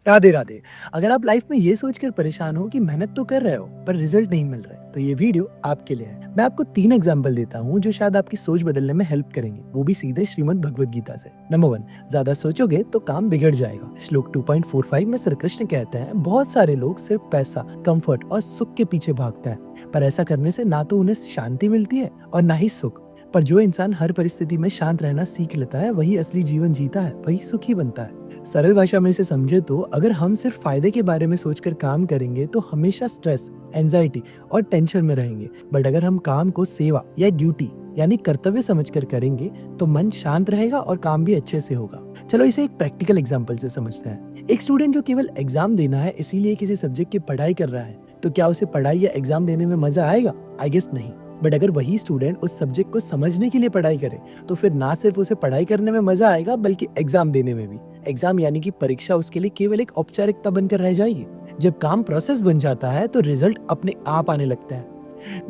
राधे राधे। अगर आप लाइफ में ये सोचकर परेशान हो कि मेहनत तो कर रहे हो पर रिजल्ट नहीं मिल रहा है, तो ये वीडियो आपके लिए है। मैं आपको 3 एग्जांपल देता हूँ जो शायद आपकी सोच बदलने में हेल्प करेंगे, वो भी सीधे श्रीमद् भगवद गीता से। नंबर 1, ज्यादा सोचोगे तो काम बिगड़ जाएगा। श्लोक 2.45 में श्री कृष्ण कहते हैं, बहुत सारे लोग सिर्फ पैसा, कंफर्ट और सुख के पीछे भागते हैं, पर ऐसा करने से ना तो उन्हें शांति मिलती है और ना ही सुख। पर जो इंसान हर परिस्थिति में शांत रहना सीख लेता है, वही असली जीवन जीता है, वही सुखी बनता है। सरल भाषा में इसे समझे तो अगर हम सिर्फ फायदे के बारे में सोचकर काम करेंगे तो हमेशा स्ट्रेस, एंजाइटी और टेंशन में रहेंगे। बट अगर हम काम को सेवा या ड्यूटी यानी कर्तव्य समझकर करेंगे तो मन शांत रहेगा और काम भी अच्छे से होगा। चलो इसे एक प्रैक्टिकल एग्जांपल से समझते हैं। एक स्टूडेंट जो केवल एग्जाम देना है इसीलिए किसी सब्जेक्ट की पढ़ाई कर रहा है, तो क्या उसे पढ़ाई या एग्जाम देने में मजा आएगा? आई गेस नहीं। बट अगर वही स्टूडेंट उस सब्जेक्ट को समझने के लिए पढ़ाई करे तो फिर ना सिर्फ उसे पढ़ाई करने में मजा आएगा बल्कि एग्जाम देने में भी। एग्जाम यानी कि परीक्षा उसके लिए केवल एक औपचारिकता बनकर रह जाएगी। जब काम प्रोसेस बन जाता है तो रिजल्ट अपने आप आने लगता है।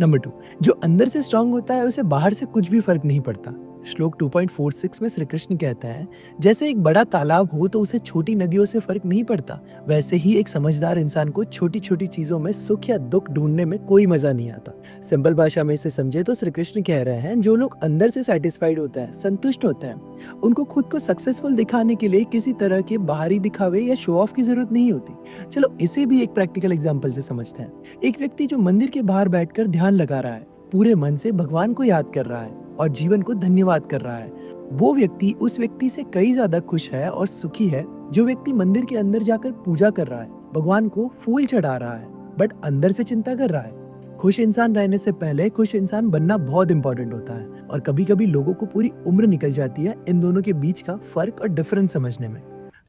नंबर 2, जो अंदर से स्ट्रांग होता है उसे बाहर से कुछ भी फर्क नहीं पड़ता। श्लोक 2.46 में श्री कृष्ण कहता है, जैसे एक बड़ा तालाब हो तो उसे छोटी नदियों से फर्क नहीं पड़ता, वैसे ही एक समझदार इंसान को छोटी छोटी चीजों में सुख या दुख ढूंढने में कोई मजा नहीं आता। सिंपल भाषा में इसे समझे तो श्री कृष्ण कह रहे हैं, जो लोग अंदर से सेटिस्फाइड होते हैं, संतुष्ट होते हैं, उनको खुद को सक्सेसफुल दिखाने के लिए किसी तरह के बाहरी दिखावे या शो ऑफ की जरूरत नहीं होती। चलो इसे भी एक प्रैक्टिकल एग्जाम्पल से समझते हैं। एक व्यक्ति जो मंदिर के बाहर बैठकर ध्यान लगा रहा है, पूरे मन से भगवान को याद कर रहा है और जीवन को धन्यवाद कर रहा है, वो व्यक्ति उस व्यक्ति से कई ज्यादा खुश है और सुखी है जो व्यक्ति मंदिर के अंदर जाकर पूजा कर रहा है, भगवान को फूल चढ़ा रहा है, बट अंदर से चिंता कर रहा है। खुश इंसान रहने से पहले खुश इंसान बनना बहुत इंपॉर्टेंट होता है और कभी कभी लोगों को पूरी उम्र निकल जाती है इन दोनों के बीच का फर्क और डिफरेंस समझने में।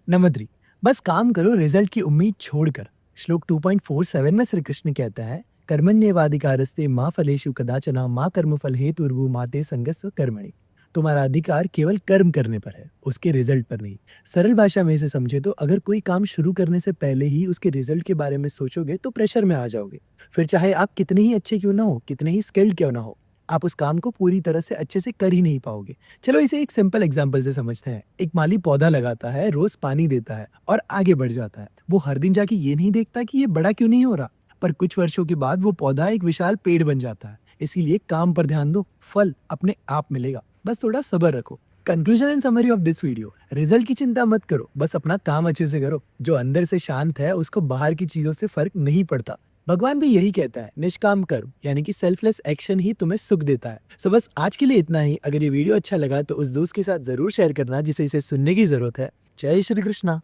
नंबर 3, बस काम करो रिजल्ट की उम्मीद छोड़कर। श्लोक 2.47 में श्री कृष्ण कहता है, कर्मण्येवाधिकारस्ते मा फलेषु कदाचन मा कर्मफल हेतुर्भुः मा ते संगस्व कर्मणि। तुम्हारा अधिकार केवल कर्म करने पर है, उसके रिजल्ट पर नहीं। सरल भाषा में इसे समझे तो अगर कोई काम शुरू करने से पहले ही उसके रिजल्ट के बारे में सोचोगे तो प्रेशर में आ जाओगे। फिर चाहे आप कितने ही अच्छे क्यों ना हो, कितने ही स्किल्ड क्यों ना हो, आप उस काम को पूरी तरह से अच्छे से कर ही नहीं पाओगे। चलो इसे एक सिंपल एग्जांपल से समझते हैं। एक माली पौधा लगाता है, रोज पानी देता है और आगे बढ़ जाता है। वो हर दिन जाके ये नहीं देखता कि ये बड़ा क्यों नहीं हो रहा, पर कुछ वर्षों के बाद वो पौधा एक विशाल पेड़ बन जाता है। इसीलिए काम पर ध्यान दो, फल अपने आप मिलेगा, बस थोड़ा सब्र रखो। Conclusion and summary of this video, result की चिंता मत करो, बस अपना काम अच्छे से करो। जो अंदर से शांत है उसको बाहर की चीजों से फर्क नहीं पड़ता। भगवान भी यही कहता है, निष्काम कर्म यानी कि सेल्फलेस एक्शन ही तुम्हें सुख देता है। सो बस आज के लिए इतना ही। अगर ये वीडियो अच्छा लगा तो उस दोस्त के साथ जरूर शेयर करना जिसे इसे सुनने की जरूरत है। जय श्री कृष्णा।